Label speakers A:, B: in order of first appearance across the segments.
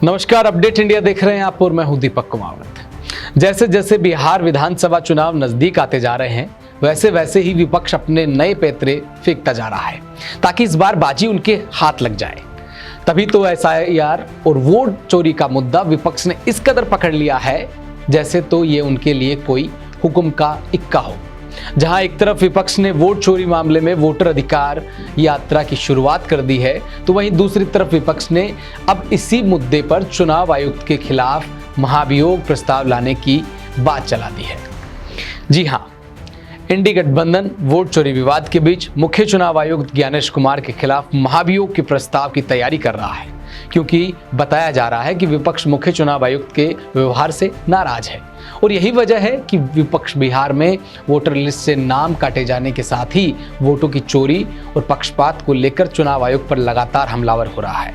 A: नमस्कार, update India देख रहे हैं आप और मैं हूं दीपक कुमावत। जैसे जैसे बिहार विधानसभा चुनाव नजदीक आते जा रहे हैं वैसे वैसे ही विपक्ष अपने नए पैतरे फेंकता जा रहा है ताकि इस बार बाजी उनके हाथ लग जाए। तभी तो एसआईआर और वोट चोरी का मुद्दा विपक्ष ने इस कदर पकड़ लिया है जैसे तो ये उनके लिए कोई हुक्म का इक्का हो। जहां एक तरफ विपक्ष ने वोट चोरी मामले में वोटर अधिकार यात्रा की शुरुआत कर दी है, तो वहीं दूसरी तरफ विपक्ष ने अब इसी मुद्दे पर चुनाव आयुक्त के खिलाफ महाभियोग प्रस्ताव लाने की बात चला दी है। जी हां, इंडी गठबंधन वोट चोरी विवाद के बीच मुख्य चुनाव आयुक्त ज्ञानेश कुमार के खिलाफ महाभियोग के प्रस्ताव की तैयारी कर रहा है, क्योंकि बताया जा रहा है कि विपक्ष मुख्य चुनाव आयुक्त के व्यवहार से नाराज है और यही वजह है कि विपक्ष बिहार में वोटर लिस्ट से नाम काटे जाने के साथ ही वोटों की चोरी और पक्षपात को लेकर चुनाव आयोग पर लगातार हमलावर हो रहा है।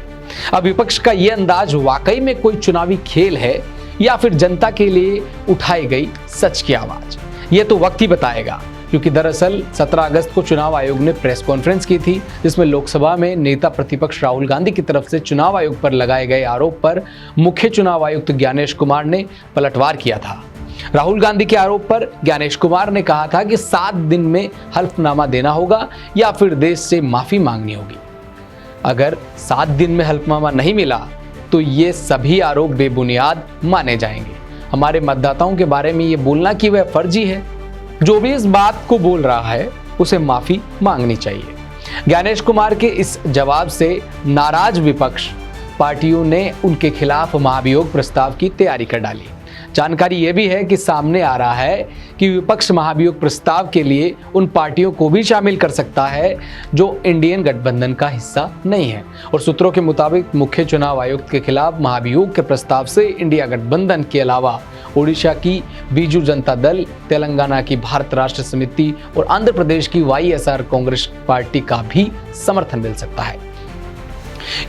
A: अब विपक्ष का यह अंदाज वाकई में कोई चुनावी खेल है या फिर जनता के लिए उठाई गई सच की आवाज, ये तो वक्त ही बताएगा। क्योंकि दरअसल 17 अगस्त को चुनाव आयोग ने प्रेस कॉन्फ्रेंस की थी जिसमें लोकसभा में नेता प्रतिपक्ष राहुल गांधी की तरफ से चुनाव आयोग पर लगाए गए आरोप पर मुख्य चुनाव आयुक्त ज्ञानेश कुमार ने पलटवार किया था। राहुल गांधी के आरोप पर ज्ञानेश कुमार ने कहा था कि 7 दिन में हल्फनामा देना होगा या फिर देश से माफी मांगनी होगी। अगर 7 दिन में हल्फनामा नहीं मिला तो ये सभी आरोप बेबुनियाद माने जाएंगे। हमारे मतदाताओं के बारे में ये बोलना कि वह फर्जी है, जो भी इस बात को बोल रहा है उसे माफी मांगनी चाहिए। ज्ञानेश कुमार के इस जवाब से नाराज विपक्ष पार्टियों ने उनके खिलाफ महाभियोग प्रस्ताव की तैयारी कर डाली। जानकारी यह भी है कि सामने आ रहा है कि विपक्ष महाभियोग प्रस्ताव के लिए उन पार्टियों को भी शामिल कर सकता है जो इंडियन गठबंधन का हिस्सा नहीं है। और सूत्रों के मुताबिक मुख्य चुनाव आयुक्त के खिलाफ महाभियोग के प्रस्ताव से इंडिया गठबंधन के अलावा ओडिशा की बीजू जनता दल, तेलंगाना की भारत राष्ट्र समिति और आंध्र प्रदेश की वाईएसआर कांग्रेस पार्टी का भी समर्थन मिल सकता है,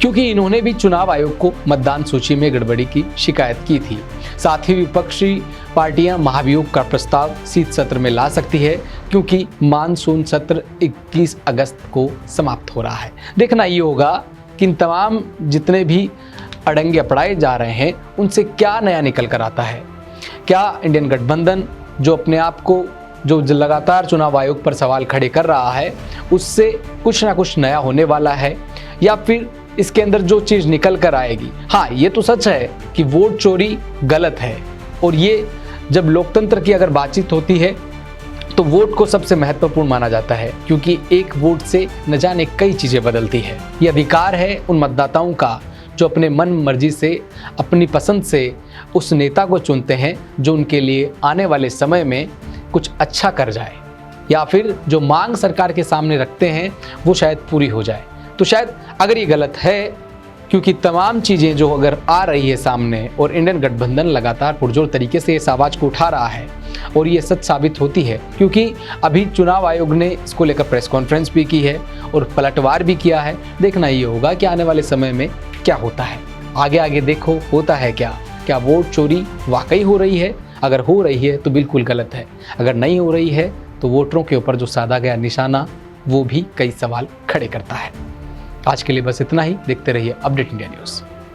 A: क्योंकि इन्होंने भी चुनाव आयोग को मतदान सूची में गड़बड़ी की शिकायत की थी। साथ ही विपक्षी पार्टियां महाभियोग का प्रस्ताव शीत सत्र में ला सकती है, क्योंकि मानसून सत्र 21 अगस्त को समाप्त हो रहा है। देखना ये होगा कि इन तमाम जितने भी अड़ंगे अपड़ाए जा रहे हैं उनसे क्या नया निकल कर आता है। क्या इंडियन गठबंधन जो अपने आप को जो लगातार चुनाव आयोग पर सवाल खड़े कर रहा है उससे कुछ ना कुछ नया होने वाला है, या फिर इसके अंदर जो चीज निकल कर आएगी। हाँ, ये तो सच है कि वोट चोरी गलत है और ये जब लोकतंत्र की अगर बातचीत होती है तो वोट को सबसे महत्वपूर्ण माना जाता है, क्योंकि एक वोट से न जाने कई चीजें बदलती है। ये अधिकार है उन मतदाताओं का जो अपने मन मर्जी से अपनी पसंद से उस नेता को चुनते हैं जो उनके लिए आने वाले समय में कुछ अच्छा कर जाए, या फिर जो मांग सरकार के सामने रखते हैं वो शायद पूरी हो जाए। तो शायद अगर ये गलत है, क्योंकि तमाम चीज़ें जो अगर आ रही है सामने और इंडियन गठबंधन लगातार पुरजोर तरीके से इस आवाज़ को उठा रहा है और ये सच साबित होती है, क्योंकि अभी चुनाव आयोग ने इसको लेकर प्रेस कॉन्फ्रेंस भी की है और पलटवार भी किया है। देखना ये होगा कि आने वाले समय में क्या होता है। आगे आगे देखो होता है क्या वोट चोरी वाकई हो रही है। अगर हो रही है तो बिल्कुल गलत है, अगर नहीं हो रही है तो वोटरों के ऊपर जो साधा गया निशाना वो भी कई सवाल खड़े करता है। आज के लिए बस इतना ही। देखते रहिए अपडेट इंडिया न्यूज़।